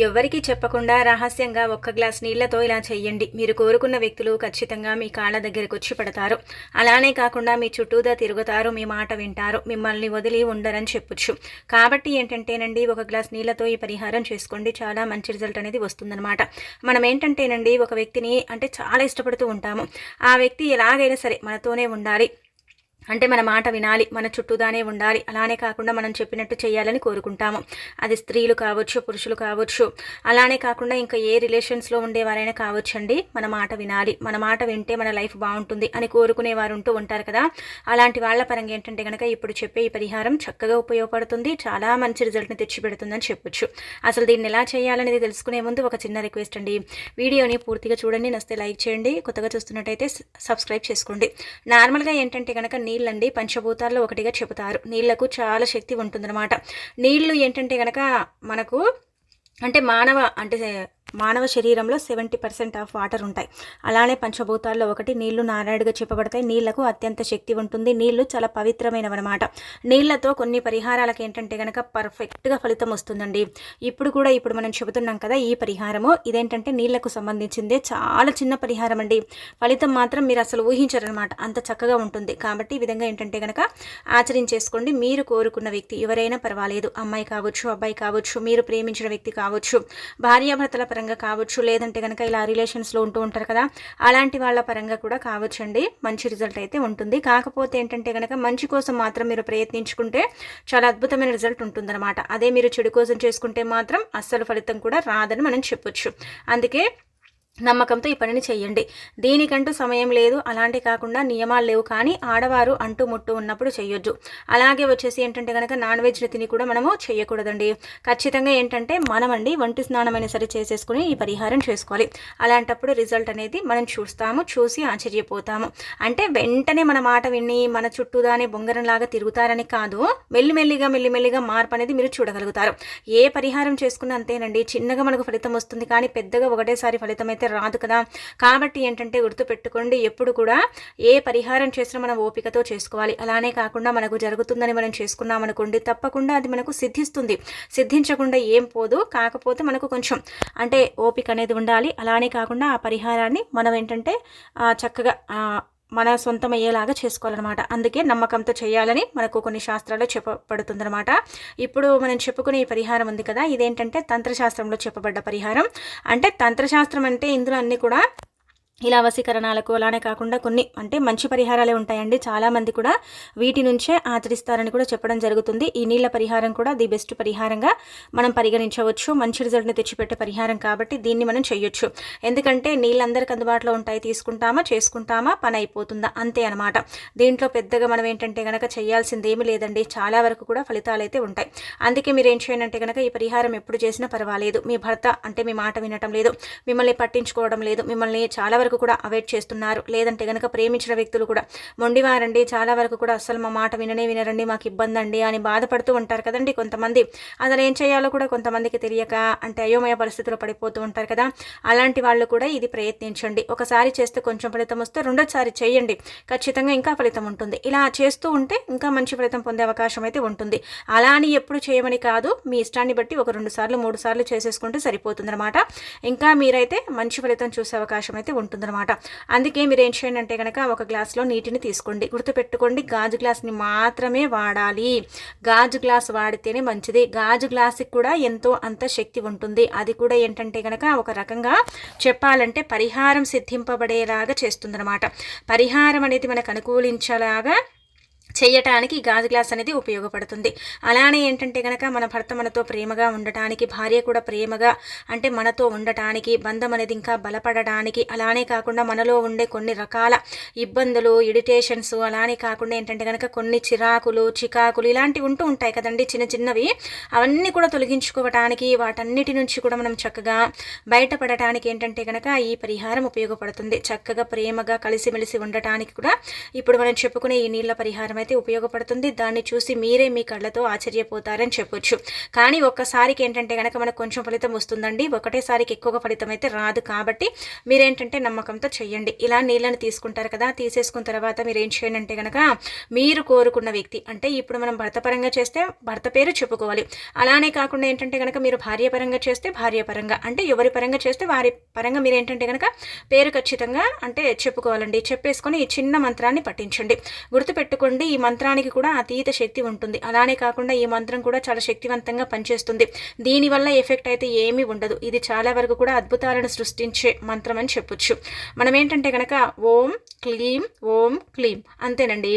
ఎవ్వరికీ చెప్పకుండా రహస్యంగా ఒక్క గ్లాస్ నీళ్లతో ఇలా చెయ్యండి. మీరు కోరుకున్న వ్యక్తులు ఖచ్చితంగా మీ కాళ్ళ దగ్గరకు వచ్చి పడతారు. అలానే కాకుండా మీ చుట్టూదా తిరుగుతారు, మీ మాట వింటారు, మిమ్మల్ని వదిలి ఉండరని చెప్పొచ్చు. కాబట్టి ఏంటంటేనండి, ఒక గ్లాస్ నీళ్లతో ఈ పరిహారం చేసుకోండి. చాలా మంచి రిజల్ట్ అనేది వస్తుందన్నమాట. మనం ఏంటంటేనండి, ఒక వ్యక్తిని అంటే చాలా ఇష్టపడుతూ ఉంటాము. ఆ వ్యక్తి ఎలాగైనా సరే మనతోనే ఉండాలి, అంటే మన మాట వినాలి, మన చుట్టూదానే ఉండాలి, అలానే కాకుండా మనం చెప్పినట్టు చేయాలని కోరుకుంటాము. అది స్త్రీలు కావచ్చు, పురుషులు కావచ్చు, అలానే కాకుండా ఇంకా ఏ రిలేషన్స్లో ఉండేవారైనా కావచ్చండి. మన మాట వినాలి, మన మాట వింటే మన లైఫ్ బాగుంటుంది అని కోరుకునేవారు ఉంటూ ఉంటారు కదా. అలాంటి వాళ్ళ పరంగా ఏంటంటే కనుక ఇప్పుడు చెప్పే ఈ పరిహారం చక్కగా ఉపయోగపడుతుంది, చాలా మంచి రిజల్ట్ని తెచ్చిపెడుతుందని చెప్పొచ్చు. అసలు దీన్ని ఎలా చేయాలనేది తెలుసుకునే ముందు ఒక చిన్న రిక్వెస్ట్ అండి, వీడియోని పూర్తిగా చూడండి, నచ్చితే లైక్ చేయండి, కొత్తగా చూస్తున్నట్టయితే సబ్స్క్రైబ్ చేసుకోండి. నార్మల్గా ఏంటంటే కనుక నీళ్ళండి పంచభూతాల్లో ఒకటిగా చెబుతారు. నీళ్లకు చాలా శక్తి ఉంటుందన్నమాట. నీళ్లు ఏంటంటే కనుక మనకు అంటే మానవ శరీరంలో 70% ఆఫ్ వాటర్ ఉంటాయి. అలానే పంచభూతాల్లో ఒకటి నీళ్లు నారాయణగా చెప్పబడతాయి. నీళ్లకు అత్యంత శక్తి ఉంటుంది. నీళ్లు చాలా పవిత్రమైనవన్నమాట. నీళ్లతో కొన్ని పరిహారాలకు ఏంటంటే కనుక పర్ఫెక్ట్గా ఫలితం వస్తుందండి. ఇప్పుడు మనం చెబుతున్నాం కదా, ఈ పరిహారము ఇదేంటంటే నీళ్లకు సంబంధించిందే, చాలా చిన్న పరిహారం అండి. ఫలితం మాత్రం మీరు అసలు ఊహించరనమాట, అంత చక్కగా ఉంటుంది. కాబట్టి ఈ విధంగా ఏంటంటే కనుక ఆచరించేసుకోండి. మీరు కోరుకున్న వ్యక్తి ఎవరైనా పర్వాలేదు, అమ్మాయి కావచ్చు, అబ్బాయి కావచ్చు, మీరు ప్రేమించిన వ్యక్తి కావచ్చు, భార్యాభర్తల పరంగా కావచ్చు, లేదంటే కనుక ఇలా రిలేషన్స్లో ఉంటూ ఉంటారు కదా, అలాంటి వాళ్ళ పరంగా కూడా కావచ్చండి. మంచి రిజల్ట్ అయితే ఉంటుంది. కాకపోతే ఏంటంటే కనుక మంచి కోసం మాత్రం మీరు ప్రయత్నించుకుంటే చాలా అద్భుతమైన రిజల్ట్ ఉంటుందన్నమాట. అదే మీరు చెడు కోసం చేసుకుంటే మాత్రం అస్సలు ఫలితం కూడా రాదని మనం చెప్పొచ్చు. అందుకే నమ్మకంతో ఈ పనిని చెయ్యండి. దీనికంటూ సమయం లేదు, అలాంటి కాకుండా నియమాలు లేవు. కానీ ఆడవారు అంటూ ముట్టు ఉన్నప్పుడు చెయ్యొద్దు. అలాగే వచ్చేసి ఏంటంటే కనుక నాన్ వెజ్ని తిని కూడా మనము చేయకూడదండి. ఖచ్చితంగా ఏంటంటే మనమండి వంటి స్నానమైనా సరే చేసేసుకుని ఈ పరిహారం చేసుకోవాలి. అలాంటప్పుడు రిజల్ట్ అనేది మనం చూసి ఆశ్చర్యపోతాము. అంటే వెంటనే మన మాట విని మన చుట్టూదానే బొంగరంలాగా తిరుగుతారని కాదు, మెల్లిమెల్లిగా మార్పు అనేది మీరు చూడగలుగుతారు. ఏ పరిహారం చేసుకున్నా అంతేనండి, చిన్నగా మనకు ఫలితం వస్తుంది, కానీ పెద్దగా ఒకటేసారి ఫలితం అయితే రాదు కదా. కాబట్టి ఏంటంటే గుర్తుపెట్టుకోండి, ఎప్పుడు కూడా ఏ పరిహారం చేసినా మనం ఓపికతో చేసుకోవాలి. అలానే కాకుండా మనకు జరుగుతుందని మనం చేసుకున్నామనుకోండి, తప్పకుండా అది మనకు సిద్ధిస్తుంది. సిద్ధించకుండా ఏం పోదు. కాకపోతే మనకు కొంచెం అంటే ఓపిక అనేది ఉండాలి. అలానే కాకుండా ఆ పరిహారాన్ని మనం ఏంటంటే చక్కగా మన సొంతమయ్యేలాగా చేసుకోవాలన్నమాట. అందుకే నమ్మకంతో చేయాలని మనకు కొన్ని శాస్త్రాల్లో చెప్పబడుతుందన్నమాట. ఇప్పుడు మనం చెప్పుకునే ఈ పరిహారం ఉంది కదా, ఇదేంటంటే తంత్రశాస్త్రంలో చెప్పబడ్డ పరిహారం. అంటే తంత్రశాస్త్రం అంటే ఇందులో అన్నీ కూడా ఇలా వశీకరణాలకు అలానే కాకుండా కొన్ని అంటే మంచి పరిహారాలే ఉంటాయండి. చాలామంది కూడా వీటి నుంచే ఆచరిస్తారని కూడా చెప్పడం జరుగుతుంది. ఈ నీళ్ళ పరిహారం కూడా ది బెస్ట్ పరిహారంగా మనం పరిగణించవచ్చు. మంచి రిజల్ట్ని తెచ్చిపెట్టే పరిహారం కాబట్టి దీన్ని మనం చేయొచ్చు. ఎందుకంటే నీళ్ళందరికీ అందుబాటులో ఉంటాయి, తీసుకుంటామా చేసుకుంటామా పని అయిపోతుందా, అంతే అనమాట. దీంట్లో పెద్దగా మనం ఏంటంటే కనుక చేయాల్సింది ఏమీ లేదండి. చాలా వరకు కూడా ఫలితాలు అయితే ఉంటాయి. అందుకే మీరు ఏం చేయండి అంటే కనుక ఈ పరిహారం ఎప్పుడు చేసినా పర్వాలేదు, మీ భర్త అంటే మీ మాట వినటం లేదు, మిమ్మల్ని పట్టించుకోవడం లేదు, మిమ్మల్ని చాలా వరకు కూడా అవాయిడ్ చేస్తున్నారు, లేదంటే కనుక ప్రేమించిన వ్యక్తులు కూడా మొండివారండి, చాలా వరకు కూడా అసలు మా మాట వినరండి, మాకు ఇబ్బంది అండి అని బాధపడుతూ ఉంటారు కదండి కొంతమంది. అసలు ఏం చేయాలో కూడా కొంతమందికి తెలియక అంటే అయోమయ పరిస్థితుల్లో పడిపోతూ ఉంటారు కదా. అలాంటి వాళ్ళు కూడా ఇది ప్రయత్నించండి. ఒకసారి చేస్తే కొంచెం ఫలితం వస్తే రెండోసారి చేయండి, ఖచ్చితంగా ఇంకా ఫలితం ఉంటుంది. ఇలా చేస్తూ ఉంటే ఇంకా మంచి ఫలితం పొందే అవకాశం అయితే ఉంటుంది. అలా అని ఎప్పుడు చేయమని కాదు, మీ ఇష్టాన్ని బట్టి ఒక 2 సార్లు 3 సార్లు చేసేసుకుంటే సరిపోతుందన్నమాట. ఇంకా మీరైతే మంచి ఫలితం చూసే అవకాశం అయితే ఉంటుందన్నమాట. అందుకే మీరు ఏం చేయండి అంటే కనుక ఒక గ్లాస్లో నీటిని తీసుకోండి. గుర్తుపెట్టుకోండి, గాజు గ్లాస్ని మాత్రమే వాడాలి. గాజు గ్లాస్ వాడితేనే మంచిది. గాజు గ్లాస్కి కూడా ఎంతో అంత శక్తి ఉంటుంది. అది కూడా ఏంటంటే కనుక ఒక రకంగా చెప్పాలంటే పరిహారం సిద్ధింపబడేలాగా చేస్తుందన్నమాట. పరిహారం అనేది మనకు అనుకూలించేలాగా చేయటానికి గాజు గ్లాస్ అనేది ఉపయోగపడుతుంది. అలానే ఏంటంటే కనుక మన భర్త మనతో ప్రేమగా ఉండటానికి, భార్య కూడా ప్రేమగా అంటే మనతో ఉండటానికి, బంధం అనేది ఇంకా బలపడడానికి, అలానే కాకుండా మనలో ఉండే కొన్ని రకాల ఇబ్బందులు, ఇరిటేషన్స్, అలానే కాకుండా ఏంటంటే కనుక కొన్ని చికాకులు ఇలాంటివి ఉంటూ ఉంటాయి కదండి, చిన్నవి, అవన్నీ కూడా తొలగించుకోవటానికి, వాటన్నిటి నుంచి కూడా మనం చక్కగా బయటపడటానికి ఏంటంటే కనుక ఈ పరిహారం ఉపయోగపడుతుంది. చక్కగా ప్రేమగా కలిసిమెలిసి ఉండటానికి కూడా ఇప్పుడు మనం చెప్పుకునే ఈ నీళ్ళ పరిహారం అయితే ఉపయోగపడుతుంది. దాన్ని చూసి మీరే మీ కళ్ళతో ఆశ్చర్యపోతారని చెప్పొచ్చు. కానీ ఒక్కసారికి ఏంటంటే కనుక మనకు కొంచెం ఫలితం వస్తుందండి. ఒకటేసారికి ఎక్కువగా ఫలితం అయితే రాదు. కాబట్టి మీరేంటంటే నమ్మకంతో చెయ్యండి. ఇలా నీళ్ళని తీసుకుంటారు కదా, తీసేసుకున్న తర్వాత మీరు ఏం చేయండి అంటే కనుక మీరు కోరుకున్న వ్యక్తి, అంటే ఇప్పుడు మనం భర్త పరంగా చేస్తే భర్త పేరు చెప్పుకోవాలి. అలానే కాకుండా ఏంటంటే కనుక మీరు భార్య పరంగా చేస్తే భార్య పరంగా, అంటే ఎవరి పరంగా చేస్తే వారి పరంగా మీరు ఏంటంటే కనుక పేరు ఖచ్చితంగా అంటే చెప్పుకోవాలండి. చెప్పేసుకొని ఈ చిన్న మంత్రాన్ని పఠించండి. గుర్తుపెట్టుకోండి, ఈ మంత్రానికి కూడా అతీత శక్తి ఉంటుంది. అలానే కాకుండా ఈ మంత్రం కూడా చాలా శక్తివంతంగా పనిచేస్తుంది. దీనివల్ల ఎఫెక్ట్ అయితే ఏమీ ఉండదు. ఇది చాలా వరకు కూడా అద్భుతాలను సృష్టించే మంత్రం అని చెప్పొచ్చు. మనం ఏంటంటే కనుక ఓం క్లీం ఓం క్లీం అంతేనండి.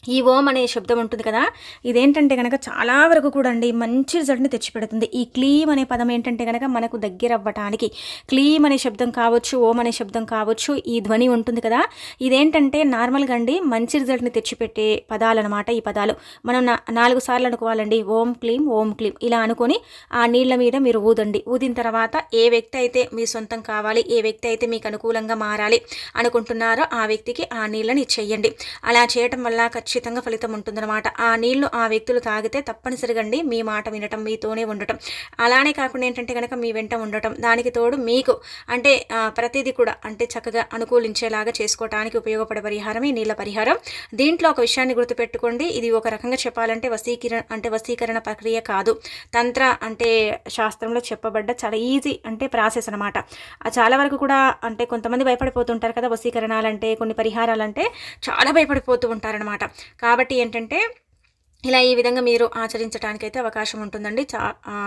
ఈ ఓం అనే శబ్దం ఉంటుంది కదా, ఇదేంటంటే కనుక చాలా వరకు కూడా అండి మంచి రిజల్ట్ని తెచ్చిపెడుతుంది. ఈ క్లీం అనే పదం ఏంటంటే కనుక మనకు దగ్గర అవ్వటానికి, క్లీం అనే శబ్దం కావచ్చు, ఓం అనే శబ్దం కావచ్చు, ఈ ధ్వని ఉంటుంది కదా, ఇదేంటంటే నార్మల్గా అండి మంచి రిజల్ట్ని తెచ్చిపెట్టే పదాలు అనమాట. ఈ పదాలు మనం 4 సార్లు అనుకోవాలండి. ఓం క్లీం ఇలా అనుకొని ఆ నీళ్ళ మీద మీరు ఊదండి. ఊదిన తర్వాత ఏ వ్యక్తి అయితే మీ సొంతం కావాలి, ఏ వ్యక్తి అయితే మీకు అనుకూలంగా మారాలి అనుకుంటున్నారో ఆ వ్యక్తికి ఆ నీళ్ళని ఇచ్చేయండి. అలా చేయటం వల్ల ఖచ్చితంగా ఫలితం ఉంటుందన్నమాట. ఆ నీళ్లు ఆ వ్యక్తులు తాగితే తప్పనిసరిగా అండి మీ మాట వినటం, మీతోనే ఉండటం, అలానే కాకుండా ఏంటంటే కనుక మీ వెంట ఉండటం, దానికి తోడు మీకు అంటే ప్రతిదీ కూడా అంటే చక్కగా అనుకూలించేలాగా చేసుకోవడానికి ఉపయోగపడే పరిహారం ఈ నీళ్ళ పరిహారం. దీంట్లో ఒక విషయాన్ని గుర్తుపెట్టుకోండి, ఇది ఒక రకంగా చెప్పాలంటే వశీకరణ ప్రక్రియ కాదు, తంత్ర అంటే శాస్త్రంలో చెప్పబడ్డ చాలా ఈజీ అంటే ప్రాసెస్ అనమాట. చాలా వరకు కూడా అంటే కొంతమంది భయపడిపోతుంటారు కదా వశీకరణాలంటే, కొన్ని పరిహారాలంటే చాలా భయపడిపోతూ ఉంటారనమాట. కాబట్టి ఏంటంటే ఇలా ఈ విధంగా మీరు ఆచరించడానికైతే అవకాశం ఉంటుందండి.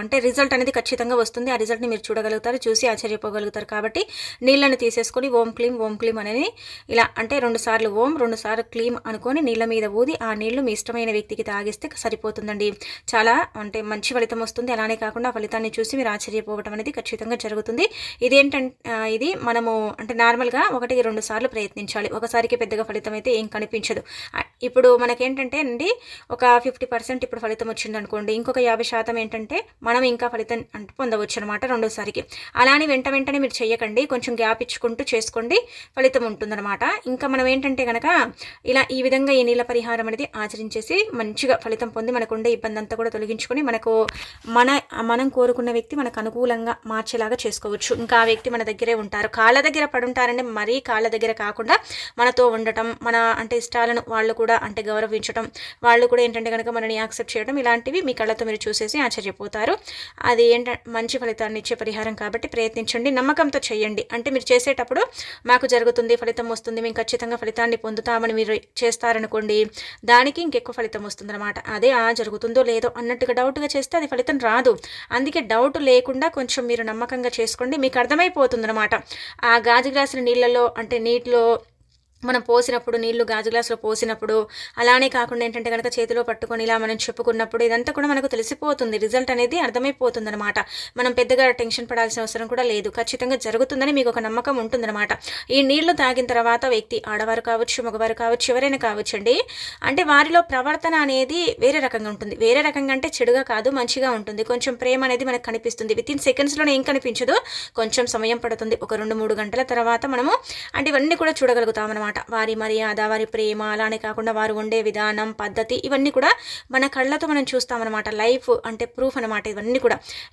అంటే రిజల్ట్ అనేది ఖచ్చితంగా వస్తుంది. ఆ రిజల్ట్ని మీరు చూడగలుగుతారు, చూసి ఆశ్చర్యపోగలుగుతారు. కాబట్టి నీళ్ళని తీసేసుకొని ఓం క్లీం అనేది ఇలా అంటే 2 సార్లు ఓం 2 సార్లు క్లీం అనుకొని నీళ్ళ మీద ఊది ఆ నీళ్లు మీ ఇష్టమైన వ్యక్తికి తాగిస్తే సరిపోతుందండి. చాలా అంటే మంచి ఫలితం వస్తుంది. అలానే కాకుండా ఆ ఫలితాన్ని చూసి మీరు ఆశ్చర్యపోవడం అనేది ఖచ్చితంగా జరుగుతుంది. ఇది మనము అంటే నార్మల్గా 1-2 సార్లు ప్రయత్నించాలి. ఒకసారికి పెద్దగా ఫలితం అయితే ఏం కనిపించదు. ఇప్పుడు మనకేంటంటే అండి ఒక 50% ఇప్పుడు ఫలితం వచ్చింది అనుకోండి, ఇంకొక 50% ఏంటంటే మనం ఇంకా ఫలితం అంటే పొందవచ్చు అనమాట రెండోసారికి. అలానే వెంటనే మీరు చేయకండి, కొంచెం గ్యాప్ ఇచ్చుకుంటూ చేసుకోండి, ఫలితం ఉంటుందన్నమాట. ఇంకా మనం ఏంటంటే కనుక ఇలా ఈ విధంగా ఈ నీళ్ళ పరిహారం అనేది ఆచరించేసి మంచిగా ఫలితం పొంది మనకు ఉండే ఇబ్బంది అంతా కూడా తొలగించుకొని మనం కోరుకున్న వ్యక్తి మనకు అనుకూలంగా మార్చేలాగా చేసుకోవచ్చు. ఇంకా ఆ వ్యక్తి మన దగ్గరే ఉంటారు, కాళ్ళ దగ్గర పడుంటారంటే మరీ కాళ్ళ దగ్గర కాకుండా మనతో ఉండటం, మన అంటే ఇష్టాలను వాళ్ళు కూడా అంటే గౌరవించడం, వాళ్ళు కూడా ఏంటంటే కనుక మనని యాక్సెప్ట్ చేయడం, ఇలాంటివి మీ కళ్ళతో మీరు చూసేసి ఆశ్చర్యపోతారు. అది మంచి ఫలితాన్ని ఇచ్చే పరిహారం కాబట్టి ప్రయత్నించండి, నమ్మకంతో చేయండి. అంటే మీరు చేసేటప్పుడు మాకు జరుగుతుంది, ఫలితం వస్తుంది, మేము ఖచ్చితంగా ఫలితాన్ని పొందుతామని మీరు చేస్తారనుకోండి, దానికి ఇంకెక్కువ ఫలితం వస్తుందన్నమాట. అదే జరుగుతుందో లేదో అన్నట్టుగా డౌట్గా చేస్తే అది ఫలితం రాదు. అందుకే డౌట్ లేకుండా కొంచెం మీరు నమ్మకంగా చేసుకోండి, మీకు అర్థమైపోతుందన్నమాట. ఆ గాజు గ్లాసుల నీళ్ళలో అంటే నీటిలో మనం పోసినప్పుడు, నీళ్లు గాజు గ్లాసులో పోసినప్పుడు, అలానే కాకుండా ఏంటంటే కనుక చేతిలో పట్టుకొని ఇలా మనం చెప్పుకున్నప్పుడు ఇదంతా కూడా మనకు తెలిసిపోతుంది, రిజల్ట్ అనేది అర్థమైపోతుంది అనమాట. మనం పెద్దగా టెన్షన్ పడాల్సిన అవసరం కూడా లేదు, ఖచ్చితంగా జరుగుతుందని మీకు ఒక నమ్మకం ఉంటుందన్నమాట. ఈ నీళ్లు తాగిన తర్వాత వ్యక్తి ఆడవారు కావచ్చు, మగవారు కావచ్చు, ఎవరైనా కావచ్చండి, అంటే వారిలో ప్రవర్తన అనేది వేరే రకంగా ఉంటుంది. వేరే రకంగా అంటే చెడుగా కాదు, మంచిగా ఉంటుంది. కొంచెం ప్రేమ అనేది మనకు కనిపిస్తుంది. వితిన్ సెకండ్స్లోనే ఏం కనిపించదు, కొంచెం సమయం పడుతుంది. ఒక 2-3 గంటల తర్వాత మనము అంటే ఇవన్నీ కూడా చూడగలుగుతాం అనమాట. వారి మర్యాద, వారి ప్రేమ, అలానే కాకుండా వారు ఉండే విధానం, పద్ధతి, ఇవన్నీ కూడా మన కళ్ళతో మనం చూస్తామన్నమాట. లైఫ్ అంటే ప్రూఫ్ అనమాట.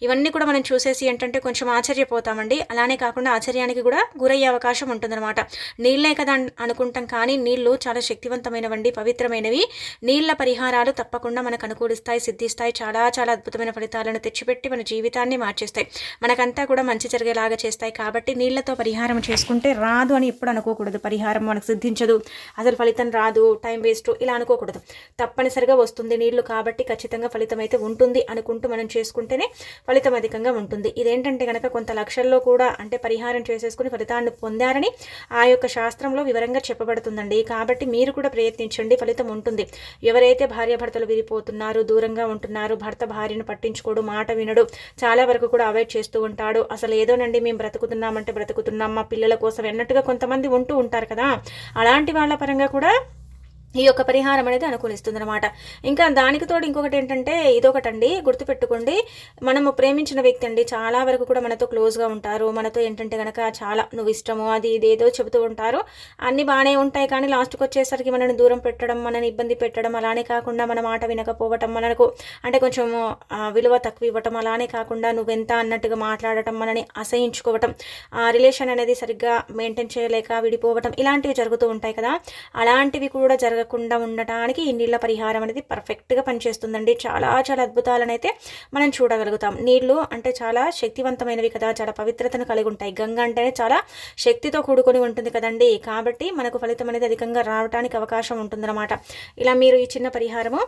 ఇవన్నీ కూడా మనం చూసేసి ఏంటంటే కొంచెం ఆశ్చర్యపోతామండి. అలానే కాకుండా ఆశ్చర్యానికి కూడా గురయ్యే అవకాశం ఉంటుందన్నమాట. నీళ్ళే కదా అనుకుంటాం, కానీ నీళ్లు చాలా శక్తివంతమైనవండి, పవిత్రమైనవి. నీళ్ల పరిహారాలు తప్పకుండా మనకు అనుకూలిస్తాయి, సిద్ధిస్తాయి, చాలా చాలా అద్భుతమైన ఫలితాలను తెచ్చిపెట్టి మన జీవితాన్ని మార్చేస్తాయి, మనకంతా కూడా మంచి జరిగేలాగా చేస్తాయి. కాబట్టి నీళ్లతో పరిహారం చేసుకుంటే రాదు అని ఎప్పుడు అనుకోకూడదు. పరిహారం మనకు సిద్ధించదు, అసలు ఫలితం రాదు, టైం వేస్ట్ ఇలా అనుకోకూడదు. తప్పనిసరిగా వస్తుంది నీళ్లు, కాబట్టి ఖచ్చితంగా ఫలితం అయితే ఉంటుంది అనుకుంటూ మనం చేసుకుంటేనే ఫలితం అధికంగా ఉంటుంది. ఇదేంటంటే కనుక కొంత లక్షల్లో కూడా అంటే పరిహారం చేసేసుకుని ఫలితాన్ని పొందారని ఆ యొక్క శాస్త్రంలో వివరంగా చెప్పబడుతుందండి. కాబట్టి మీరు కూడా ప్రయత్నించండి, ఫలితం ఉంటుంది. ఎవరైతే భార్యాభర్తలు విడిపోతున్నారు, దూరంగా ఉంటున్నారు, భర్త భార్యను పట్టించుకోడు, మాట వినడు, చాలా వరకు కూడా అవాయిడ్ చేస్తూ ఉంటాడు, అసలు ఏదోనండి మేము బ్రతుకుతున్నామంటే బ్రతుకుతున్నాం, మా పిల్లల కోసం అన్నట్టుగా కొంతమంది ఉంటూ ఉంటారు కదా, అలాంటి వాళ్ళ పరంగా కూడా ఈ యొక్క పరిహారం అనేది అనుకూలిస్తుందనమాట. ఇంకా దానికి తోడు ఇంకొకటేంటంటే ఇదొకటండి గుర్తుపెట్టుకోండి. మనము ప్రేమించిన వ్యక్తి అండి చాలా వరకు కూడా మనతో క్లోజ్‌గా ఉంటారు. మనతో ఏంటంటే గనక చాలా నువ్విష్టము అది ఇది ఏదో చెబుతూ ఉంటారు. అన్నీ బానే ఉంటాయి కానీ లాస్ట్‌కొచ్చేసరికి మనల్ని దూరం పెట్టడం, మనని ఇబ్బంది పెట్టడం, అలానే కాకుండా మన మాట వినకపోవటం, మనకు అంటే కొంచెము విలువ తక్కువివ్వటం, అలానే కాకుండా నువ్వెంత అన్నట్టుగా మాట్లాడటం, మనని అసహించుకోవటం, ఆ రిలేషన్ అనేది సరిగ్గా మెయింటైన్ చేయలేక విడిపోవటం ఇలాంటివి జరుగుతూ ఉంటాయి కదా! అలాంటివి కూడా జరగకుండా ఉండటానికి ఈ నీళ్ళ పరిహారం అనేది పర్ఫెక్ట్‌గా పనిచేస్తుందండి. చాలా చాలా అద్భుతాలనైతే మనం చూడగలుగుతాం. నీళ్ళు అంటే చాలా శక్తివంతమైనవి కదా! చాలా పవిత్రతను కలిగి ఉంటాయి. గంగ అంటేనే చాలా శక్తితో కూడుకొని ఉంటుంది కదండీ! కాబట్టి మనకు ఫలితం అనేది అధికంగా రావటానికి అవకాశం ఉంటుందన్నమాట. ఇలా మీరు ఈ చిన్న పరిహారము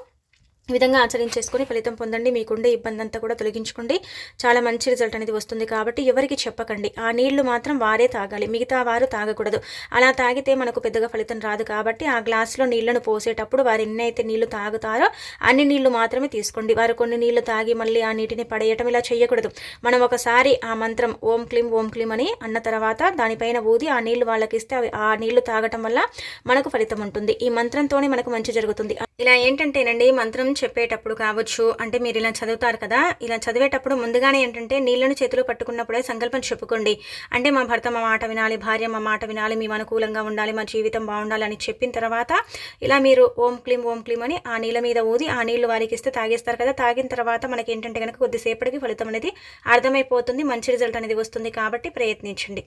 ఈ విధంగా ఆచరించేసుకొని ఫలితం పొందండి. మీకుండే ఇబ్బందంతా కూడా తొలగించుకోండి. చాలా మంచి రిజల్ట్ అనేది వస్తుంది కాబట్టి ఎవరికీ చెప్పకండి. ఆ నీళ్లు మాత్రం వారే తాగాలి. మిగతా వారు తాగకూడదు. అలా తాగితే మనకు పెద్దగా ఫలితం రాదు కాబట్టి ఆ గ్లాస్‌లో నీళ్లను పోసేటప్పుడు వారు ఎన్నైతే నీళ్లు తాగుతారో అన్ని నీళ్లు మాత్రమే తీసుకోండి. వారు కొన్ని నీళ్లు తాగి మళ్ళీ ఆ నీటిని పడేయటం ఇలా చేయకూడదు. మనం ఒకసారి ఆ మంత్రం ఓం క్లీం ఓం క్లీం అని అన్న తర్వాత దానిపైన ఊది ఆ నీళ్లు వాళ్ళకిస్తే అవి ఆ నీళ్లు తాగటం వల్ల మనకు ఫలితం ఉంటుంది. ఈ మంత్రంతోనే మనకు మంచి జరుగుతుంది. ఇలా ఏంటంటేనండి మంత్రం చెప్పేటప్పుడు కావచ్చు, అంటే మీరు ఇలా చదువుతారు కదా! ఇలా చదివేటప్పుడు ముందుగానే ఏంటంటే నీళ్లను చేతిలో పట్టుకున్నప్పుడే సంకల్పం చెప్పుకోండి. అంటే మా భర్త మా మాట వినాలి, భార్య మా మాట వినాలి, మేము అనుకూలంగా ఉండాలి, మా జీవితం బాగుండాలి అని చెప్పిన తర్వాత ఇలా మీరు ఓం క్లీం అని ఆ నీళ్ళ మీద ఊది ఆ నీళ్లు వారికిస్తే తాగేస్తారు కదా! తాగిన తర్వాత మనకేంటంటే గనక కొద్దిసేపటికి ఫలితం అనేది అర్థమైపోతుంది. మంచి రిజల్ట్ అనేది వస్తుంది కాబట్టి ప్రయత్నించండి.